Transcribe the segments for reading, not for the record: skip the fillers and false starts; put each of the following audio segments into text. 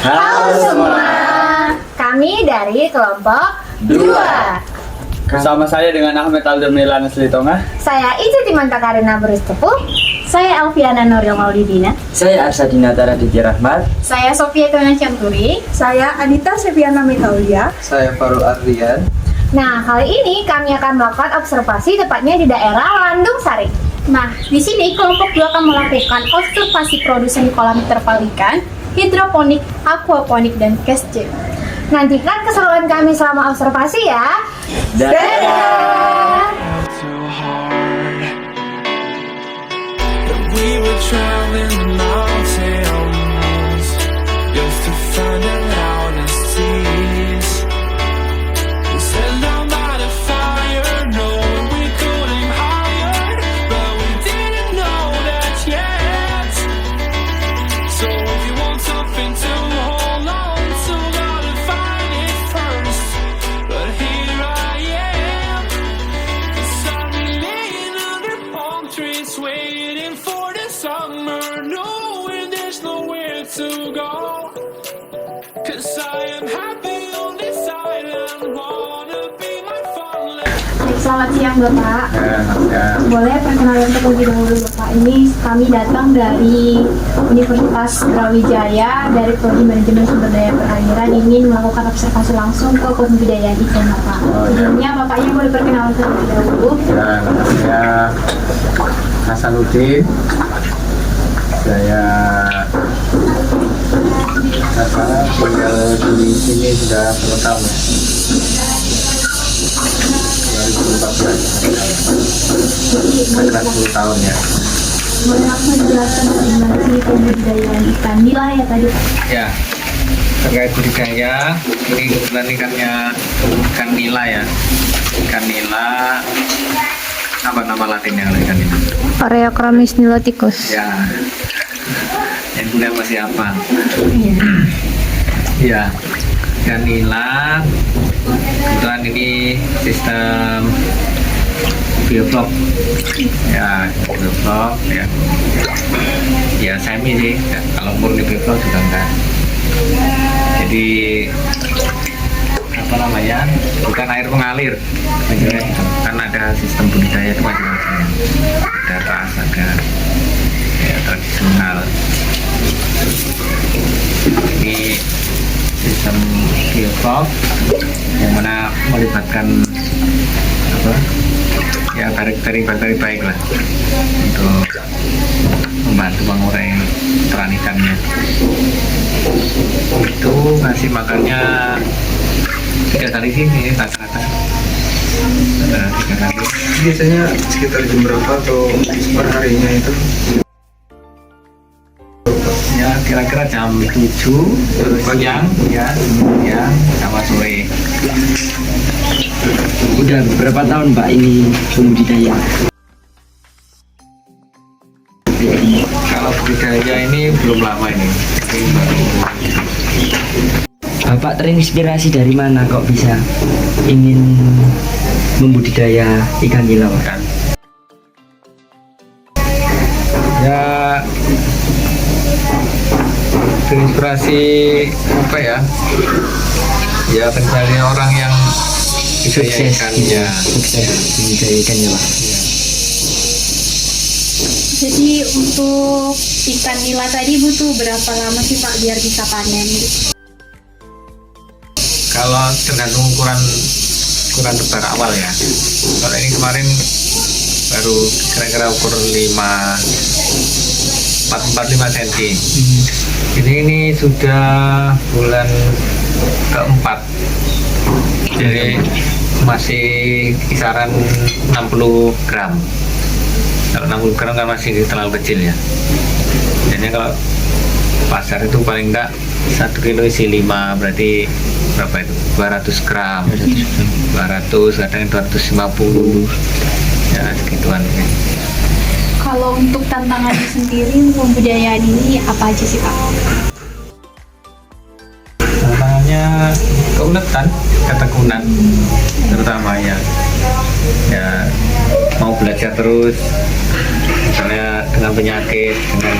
Halo semua. Kami dari kelompok 2. Bersama saya dengan Ahmed Aldo Milana Selitonga. Saya Ica Timanta Karina Berustepu. Saya Alfiana Nuril Maulidina. Saya Arsadina Taraditya Rahmat. Saya Sofia Tuna Campuri. Saya Anita Sepiana Mitaulia. Saya Farul Ardian. Nah, kali ini kami akan melakukan observasi tepatnya di daerah Landung Sari. Nah, di sini kelompok 2 akan melakukan observasi produksi di kolam terpal ikan, hidroponik, aquaponik, dan cash gem. Nantikan keseruan kami selama observasi ya. Dadah! We were traveling mountains just to find the loudest seas. We set our mind on fire, knowing we couldn't higher, but we didn't know that yet. So if you want something to hold on to, gotta find it first. But here I am, 'cause I'm laying under palm trees, waiting for the summer, knowing there's nowhere to go. 'Cause I am happy on this island, wanna be my fun land. Selamat siang Bapak. Ya. Boleh perkenalan terlebih dahulu Bapak. Ini kami datang dari Universitas Brawijaya dari Prodi Manajemen Sumber Daya Perairan, ingin melakukan observasi langsung ke kebudayaan ikan Bapak. Sebelumnya Bapaknya boleh perkenalan terlebih dahulu. Ya, nama saya Hasanuddin. Saya sekarang tinggal di sini sudah berapa tahun ya? 2014. Sekitar 10 tahun ya. Boleh langsung dijelaskan bagaimana sih kebudayaan ikan nila ya tadi Pak? Ya, terkait budidaya, ini kebetulan ikannya ikan nila ya. Ikan nila, apa nama latinnya kalau ikan nila? Oreochromis niloticus. Ya, yang kemudian masih apa? Ya, ikan nila. Kebetulan ini sistem bioflok. Ya, bioflok ya. Ya semi sih. Ya, kalau murni bioflok juga enggak. Jadi apa namanya? Bukan air mengalir. Maksudnya gitu. Kan ada sistem budidaya itu macam-macam. Ada ras, ada ya, tradisional. Ini sistem bioflok yang mana melibatkan apa ya bakteri-bakteri baik lah untuk membantu mengurai peran ikannya. Itu ngasih makannya 3 kali sini rata-rata. 3 kali. Biasanya sekitar jam berapa atau per harinya itu? Ya kira-kira jam 7 siang ya sama sore. Udah berapa tahun Pak ini budidaya? Kalau budidaya ini belum lama ini baru. Bapak terinspirasi dari mana kok bisa ingin membudidaya ikan nila Pak? Kan ya terinspirasi apa ya terinspirasi orang yang Sukses ikannya sukses budidaya ikannya Pak. Jadi untuk ikan nila tadi butuh berapa lama sih Pak biar bisa panen gitu? kalau tergantung ukuran tebar awal ya. Kalau ini kemarin baru kira-kira ukur 4-5 cm. Ini sudah bulan keempat, jadi masih kisaran 60 gram. Kalau 60 gram kan masih terlalu kecil ya. Jadi kalau pasar itu paling enggak 1 kilo isi 5, berarti berapa itu? 200 gram. 200, kadang 250 ya segituan. Kalau untuk tantangannya sendiri pembudayaan ini apa aja sih Pak? Tantangannya ketekunan terutama ya mau belajar terus, misalnya dengan penyakit, dengan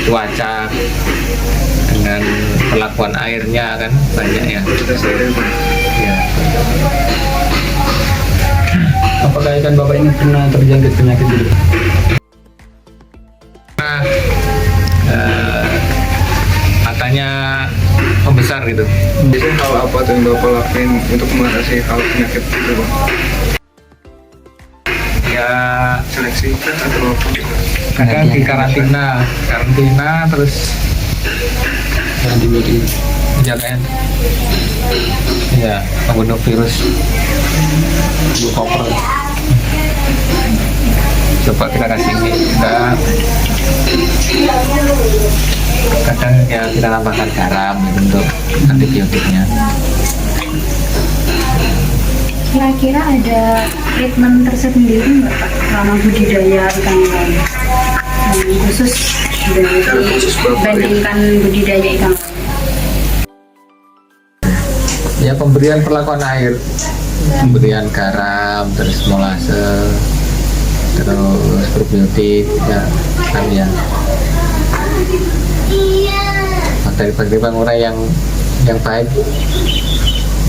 cuaca, dengan perlakuan airnya kan banyak ya. Ya. Apakah ikan bapak ini pernah terjangkit penyakit gitu? Nah, katanya membesar gitu. Biasanya hal apa tuh yang Bapak lakuin untuk mengatasi hal penyakit itu, Bang? Ya Seleksi kan atau apa? kadang di karantina terus Antibiotik. penjagaan ya membunuh virus blue copper. Coba kita kasih ini, kadang ya kita tambahkan garam gitu untuk antibiotiknya. Kira-kira ada treatment tersendiri nggak Pak selama budidaya ikan nila ini? Yang khusus dibandingkan budidaya ikan lain? Ya pemberian perlakuan air, pemberian garam, terus molase, terus probiotik ya kan ya. Bakteri-bakteri pengurai yang baik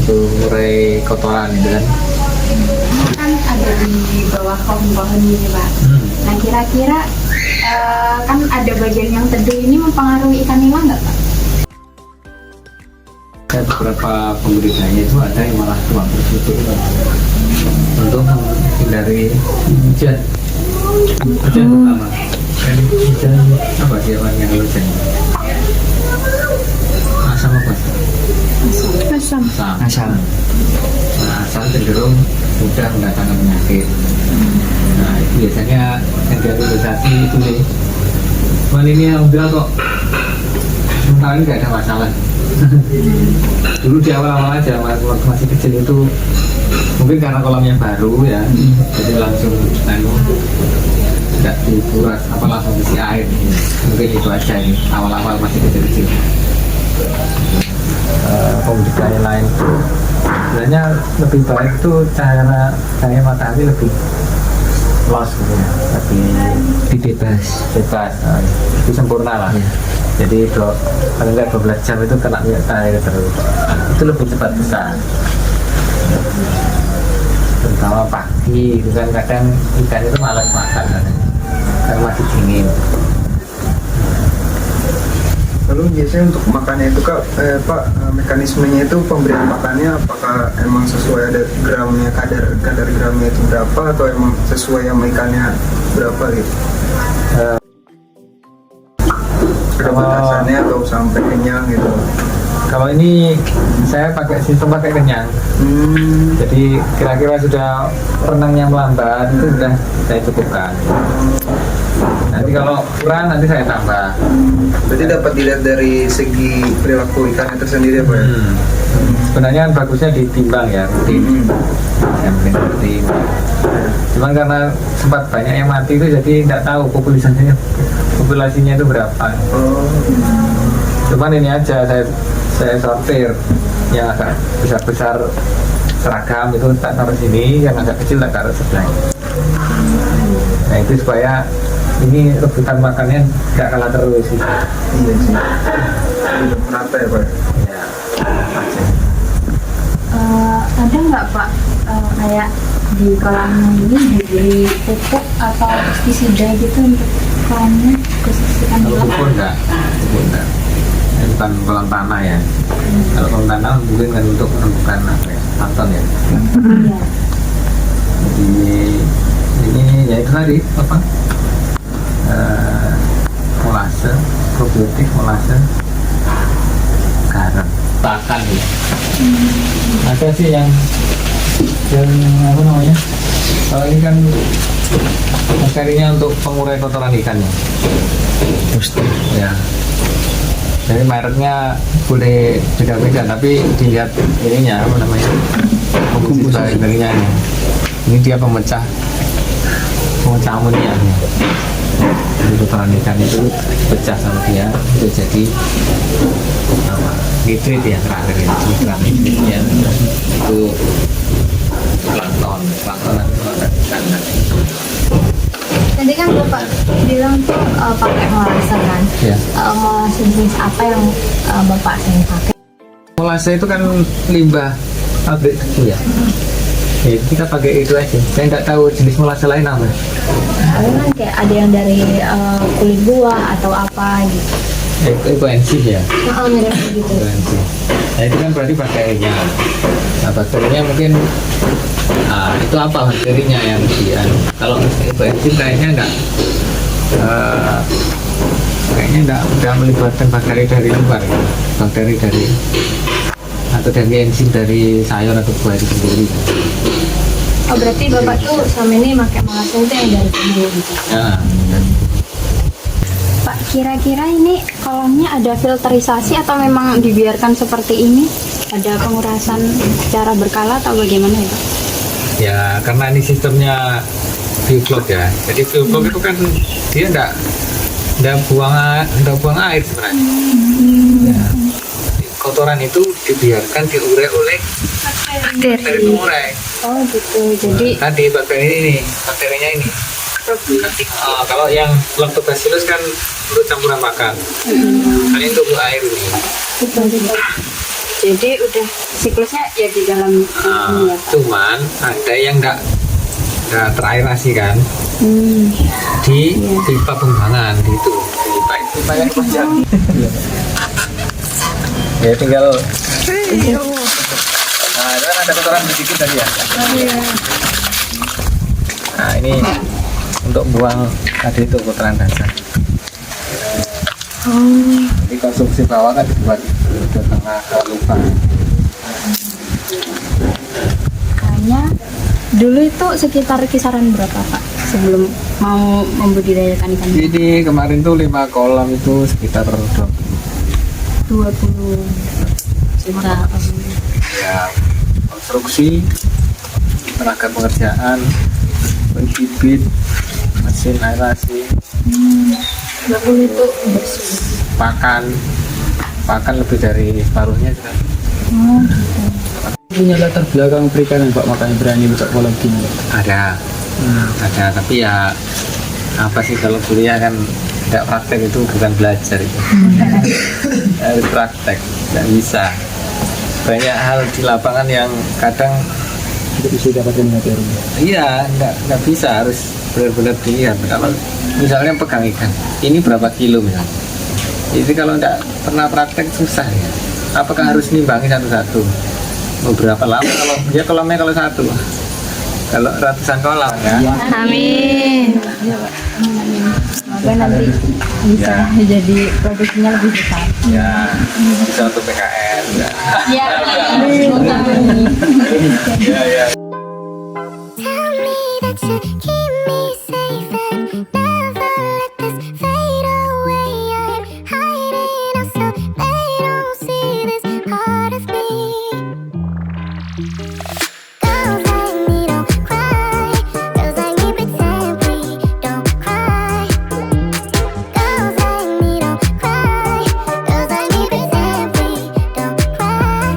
untuk mengurai kotoran gitu kan. Kan ada di bawah pohon-pohon ini Pak. Nah kira-kira kan ada bagian yang teduh ini mempengaruhi ikan nila nggak Pak? Beberapa pembudidaya itu ada yang malah tuang tertutup untuk menghindari hujan pertama. Dan hujan apa sih yang hujan? Asam apa sih? Asam. Asam. Nah, asam cenderung mudah mendatangkan penyakit. Nah, itu biasanya yang diantisipasi itu nih. Cuman ini alhamdulillah kok sementara ini nggak ada masalah. Dulu di awal-awal aja waktu masih kecil itu mungkin karena kolamnya baru ya, jadi langsung tidak dikuras apa langsung isi air, mungkin itu aja ini awal-awal masih kecil-kecil. Pembudidaya lain itu sebenarnya lebih baik itu cahaya matahari lebih luas gitu ya, lebih bebas, lebih sempurna lah. Jadi kalau nggak 12 jam itu kena minyak air terus, itu lebih cepat besar. Terutama pagi, itu kan kadang ikan itu malas makan karena masih dingin. Lalu biasanya untuk makannya itu Kak, Pak, mekanismenya itu pemberian makannya apakah emang sesuai ada gramnya, kadar gramnya itu berapa atau emang sesuai sama ikannya berapa gitu? Batasannya atau sampai kenyang gitu? Kalau ini saya pakai sistem pakai kenyang. Jadi kira-kira sudah renangnya melambat itu sudah saya cukupkan. Nanti kalau kurang nanti saya tambah. Berarti dapat dilihat dari segi perilaku ikan itu sendiri apa ya? Sebenarnya kan bagusnya ditimbang ya, rutin. Yang penting rutin. Cuman karena sempat banyak yang mati itu jadi tidak tahu populasinya itu berapa. Cuman ini aja saya sortir yang agak besar-besar seragam itu tak taruh sini, yang agak kecil tak taruh sebelah. Nah itu supaya ini rebutan makannya nggak kalah terus sih. Iya sih. Udah merata ya Pak? Ya. Ada nggak Pak kayak di kolamnya ini diberi pupuk atau pestisida gitu untuk kolamnya khusus ikan Kalau nila? pupuk enggak. Ini bukan kolam tanah ya. Kalau kolam tanah mungkin kan untuk menumbuhkan plankton ya. Iya. Jadi ini ya itu tadi apa? Molase, probiotik, molase, garam, pakan ya. Ada sih yang apa namanya? Kalau ini kan materinya untuk pengurai kotoran ikannya. Ya. Jadi mereknya boleh beda-beda, tapi dilihat ininya apa namanya? Komposisi bakterinya ini. Ini dia pemecah amoniak. Jadi kotoran ikan itu pecah sama dia itu jadi apa? Nitrit ya terakhir ini, nitrit ya itu plankton itu ada ikan. Dan Tadi kan Bapak bilang tuh pakai molase kan. Ya. Molase jenis apa yang Bapak sering pakai? Molase itu kan limbah pabrik kecil ya. Ya, kita pakai itu aja. Saya nggak tahu jenis molase lain apa. Ada kan kayak ada yang dari kulit buah atau apa gitu. Ekoenzim ya. Mirip gitu. Ekoenzim. Nah itu kan berarti bakterinya. Nah bakterinya mungkin itu apa bakterinya yang kalau ekoenzim kayaknya enggak melibatkan bakteri dari luar gitu. Bakteri dari atau dari enzim dari sayur atau buah itu sendiri. Oh berarti Bapak tuh selama ini pakai molase itu yang dari bumbu gitu. Ya, Pak, kira-kira ini kolamnya ada filterisasi atau memang dibiarkan seperti ini? Ada pengurasan secara berkala atau bagaimana ya, Pak? ya karena ini sistemnya bioflok ya. Jadi bioflok itu kan dia enggak buang air sebenarnya. Ya. Kotoran itu dibiarkan diurai oleh bakteri pengurai. Oh gitu, jadi Tadi bakterinya ini. Kalau yang lactobacillus kan untuk campuran makan. Ini untuk air ini. jadi udah siklusnya ya di dalam ini ya, Pak? Cuman ada yang enggak teraerasi kan di pipa pembuangan gitu. Pipa yang panjang. Ya tinggal. Nah, itu kan ada kotoran sedikit tadi ya. Nah ini untuk buang tadi itu kotoran dasar. Jadi konsumsi bawah kan dibuat ke tengah ke lubang. Kayaknya dulu itu sekitar kisaran berapa, Pak, sebelum mau membudidayakan ikan? Jadi kemarin tuh 5 kolam itu sekitar 20 juta. ya konstruksi, tenaga pengerjaan, bibit, mesin aerasi, 20 itu pakan lebih dari separuhnya sudah. Punya latar belakang perikanan Pak, makanya berani buka kolam gini. Ada tapi ya apa sih kalau kuliah kan tidak praktek itu bukan belajar itu. Harus praktek, tidak bisa. Banyak hal di lapangan yang kadang Tidak bisa dapatkan materi. iya nggak bisa, harus benar-benar dilihat. Kalau misalnya pegang ikan ini berapa kilo misalnya, jadi kalau nggak pernah praktek susah ya. Apakah harus nimbangi satu-satu? Beberapa lama kalau dia kolamnya kalau satu, kalau ratusan kolam ya. Amin. semoga nanti bisa jadi produksinya lebih besar. Ya bisa untuk PKN ya. Ya. Ya. Tell me that you keep me safe and never let this fade away. I'm hiding out so they don't see this part of me. Girls like me don't cry. Girls like me pretend we don't cry. Girls like me don't cry. Girls like me pretend we don't cry.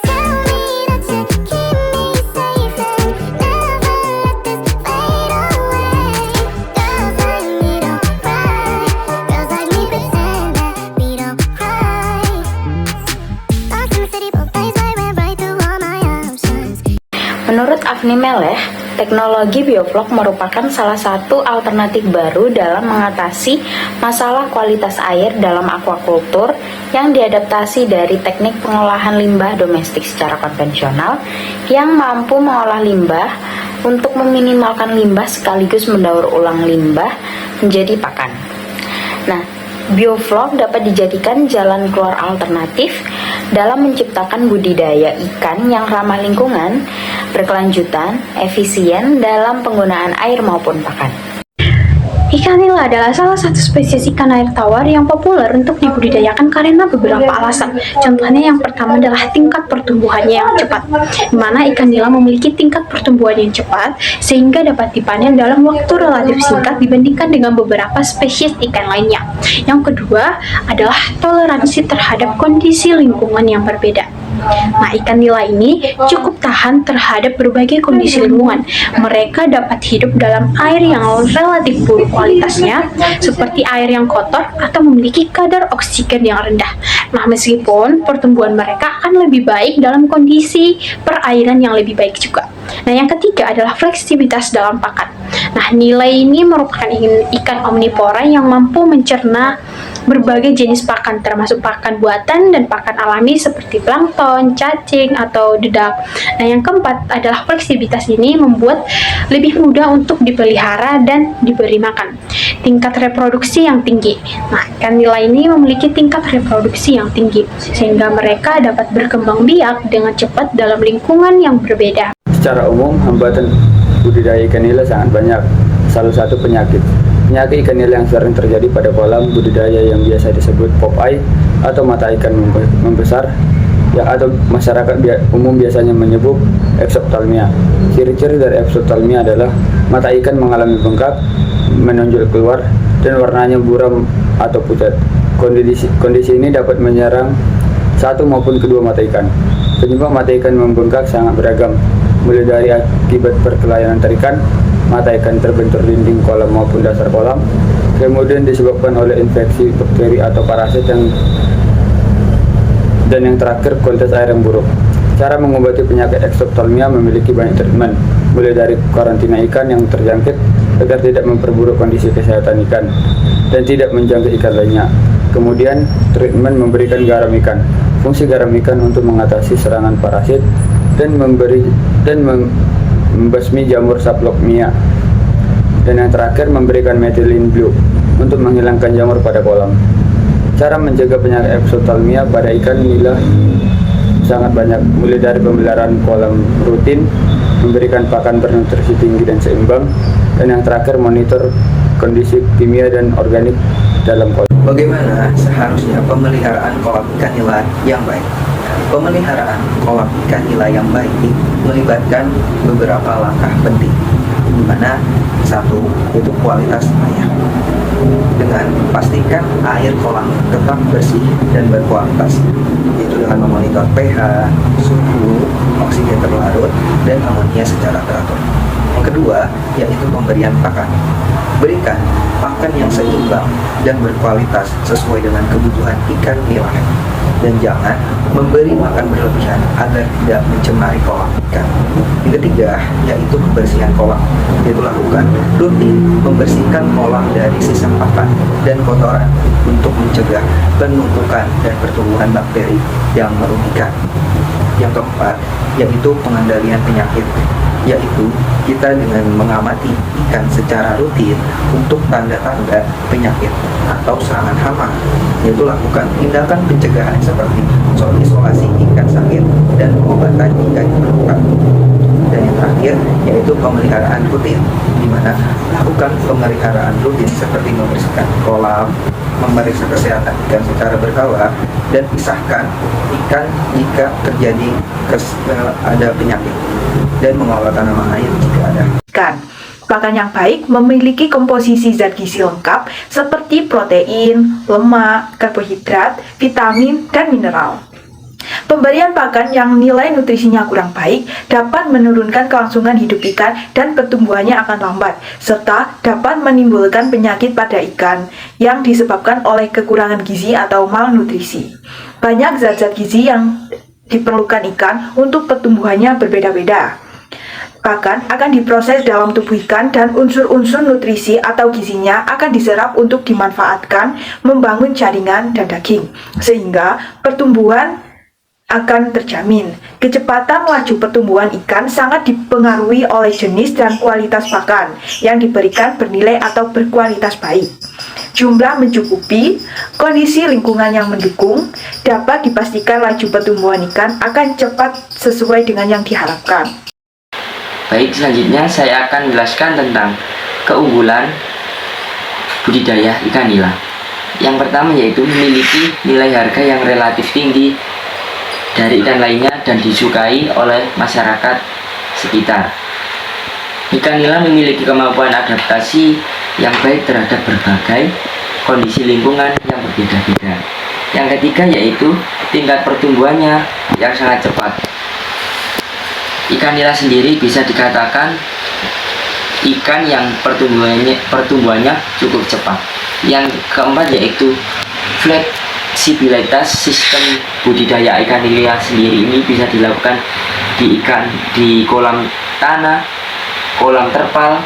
Tell me that you keep me safe and never let this fade away. Girls like me don't cry. Girls like me pretend that we don't cry. Lost in the city, both ways I went right through all my options. Menurut Afni Meleh, teknologi bioflok merupakan salah satu alternatif baru dalam mengatasi masalah kualitas air dalam aquaculture yang diadaptasi dari teknik pengolahan limbah domestik secara konvensional yang mampu mengolah limbah untuk meminimalkan limbah sekaligus mendaur ulang limbah menjadi pakan. Nah, bioflok dapat dijadikan jalan keluar alternatif dalam menciptakan budidaya ikan yang ramah lingkungan, berkelanjutan, efisien dalam penggunaan air maupun pakan. Ikan nila adalah salah satu spesies ikan air tawar yang populer untuk dibudidayakan karena beberapa alasan. Contohnya yang pertama adalah tingkat pertumbuhannya yang cepat, di mana ikan nila memiliki tingkat pertumbuhan yang cepat sehingga dapat dipanen dalam waktu relatif singkat dibandingkan dengan beberapa spesies ikan lainnya. Yang kedua adalah toleransi terhadap kondisi lingkungan yang berbeda. Nah, ikan nila ini cukup tahan terhadap berbagai kondisi lingkungan. Mereka dapat hidup dalam air yang relatif buruk kualitasnya, seperti air yang kotor atau memiliki kadar oksigen yang rendah. Nah, meskipun pertumbuhan mereka akan lebih baik dalam kondisi perairan yang lebih baik juga. Nah, yang ketiga adalah fleksibilitas dalam pakan. Nah, nila ini merupakan ikan omnivora yang mampu mencerna berbagai jenis pakan, termasuk pakan buatan dan pakan alami seperti plankton, cacing, atau dedak. Nah, yang keempat adalah fleksibilitas ini membuat lebih mudah untuk dipelihara dan diberi makan. Tingkat reproduksi yang tinggi. Nah, ikan nila ini memiliki tingkat reproduksi yang tinggi, sehingga mereka dapat berkembang biak dengan cepat dalam lingkungan yang berbeda. Secara umum, hambatan budidaya ikan nila sangat banyak. Salah satu penyakit. Penyakit ikan nila yang sering terjadi pada kolam budidaya yang biasa disebut pop eye atau mata ikan membesar, ya, atau masyarakat umum biasanya menyebut exophthalmia. Ciri-ciri dari exophthalmia adalah mata ikan mengalami bengkak, menonjol keluar, dan warnanya buram atau pucat. Kondisi ini dapat menyerang satu maupun kedua mata ikan. Penyebab mata ikan membengkak sangat beragam, mulai dari akibat perkelahian antar ikan, mata ikan terbentur dinding kolam maupun dasar kolam, kemudian disebabkan oleh infeksi bakteri atau parasit dan yang terakhir kualitas air yang buruk. Cara mengobati penyakit exophthalmia memiliki banyak treatment, mulai dari karantina ikan yang terjangkit agar tidak memperburuk kondisi kesehatan ikan dan tidak menjangkit ikan lainnya. Kemudian treatment memberikan garam ikan. Fungsi garam ikan untuk mengatasi serangan parasit dan membasmi jamur Saplokmia. Dan yang terakhir memberikan methylene blue untuk menghilangkan jamur pada kolam. Cara menjaga penyakit exophthalmia pada ikan nila sangat banyak, mulai dari pemeliharaan kolam rutin, memberikan pakan bernutrisi tinggi dan seimbang, dan yang terakhir monitor kondisi kimia dan organik dalam kolam. Bagaimana seharusnya pemeliharaan kolam ikan nila yang baik? Pemeliharaan kolam ikan nila yang baik melibatkan beberapa langkah penting, di mana satu itu kualitas air. Dengan pastikan air kolam tetap bersih dan berkualitas, yaitu dengan memonitor pH, suhu, oksigen terlarut, dan amonia secara teratur. Yang kedua, yaitu pemberian pakan. Berikan pakan yang seimbang dan berkualitas sesuai dengan kebutuhan ikan nila. Dan jangan memberi makan berlebihan agar tidak mencemari kolam ikan. Yang ketiga, yaitu kebersihan kolam. Yaitu lakukan rutin membersihkan kolam dari sisa pakan dan kotoran untuk mencegah penumpukan dan pertumbuhan bakteri yang merugikan. Yang keempat, yaitu pengendalian penyakit, yaitu kita dengan mengamati ikan secara rutin untuk tanda-tanda penyakit atau serangan hama, yaitu lakukan tindakan pencegahan seperti isolasi ikan sakit dan pengobatan jika diperlukan. Dan yang terakhir yaitu pemeliharaan rutin, di mana lakukan pemeliharaan rutin seperti membersihkan kolam, memeriksa kesehatan ikan secara berkala, dan pisahkan ikan jika terjadi ada penyakit, dan mengelola tanaman air jika ada. Pakan yang baik memiliki komposisi zat gizi lengkap seperti protein, lemak, karbohidrat, vitamin, dan mineral. Pemberian pakan yang nilai nutrisinya kurang baik dapat menurunkan kelangsungan hidup ikan dan pertumbuhannya akan lambat, serta dapat menimbulkan penyakit pada ikan yang disebabkan oleh kekurangan gizi atau malnutrisi. Banyak zat-zat gizi yang diperlukan ikan untuk pertumbuhannya berbeda-beda. Pakan akan diproses dalam tubuh ikan dan unsur-unsur nutrisi atau gizinya akan diserap untuk dimanfaatkan membangun jaringan dan daging, sehingga pertumbuhan akan terjamin. Kecepatan laju pertumbuhan ikan sangat dipengaruhi oleh jenis dan kualitas pakan yang diberikan bernilai atau berkualitas baik. Jumlah mencukupi, kondisi lingkungan yang mendukung, dapat dipastikan laju pertumbuhan ikan akan cepat sesuai dengan yang diharapkan. Baik, selanjutnya saya akan menjelaskan tentang keunggulan budidaya ikan nila. Yang pertama yaitu memiliki nilai harga yang relatif tinggi dari ikan lainnya dan disukai oleh masyarakat sekitar. Ikan nila memiliki kemampuan adaptasi yang baik terhadap berbagai kondisi lingkungan yang berbeda-beda. Yang ketiga yaitu tingkat pertumbuhannya yang sangat cepat. Ikan nila sendiri bisa dikatakan ikan yang pertumbuhannya cukup cepat. Yang keempat yaitu fleksibilitas sistem budidaya ikan nila sendiri ini bisa dilakukan di kolam tanah, kolam terpal,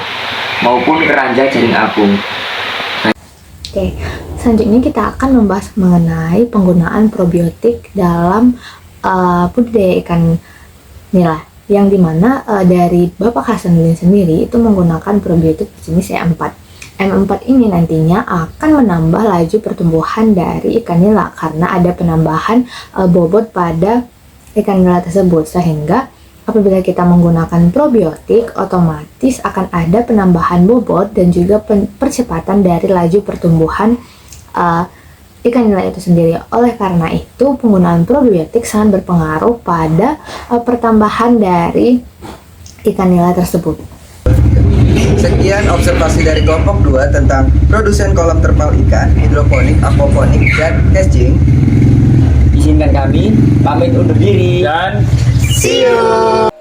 maupun keranjang jaring apung. Oke, selanjutnya kita akan membahas mengenai penggunaan probiotik dalam budidaya ikan nila, yang dimana dari Bapak Hasanuddin sendiri itu menggunakan probiotik jenis E4. M4 ini nantinya akan menambah laju pertumbuhan dari ikan nila karena ada penambahan bobot pada ikan nila tersebut, sehingga apabila kita menggunakan probiotik otomatis akan ada penambahan bobot dan juga percepatan dari laju pertumbuhan ikan nila itu sendiri. Oleh karena itu, penggunaan probiotik sangat berpengaruh pada pertambahan dari ikan nila tersebut. Sekian observasi dari kelompok 2 tentang produsen kolam terpal ikan, hidroponik, aquaponik, dan hatching. Izinkan kami pamit undur diri Dan See you!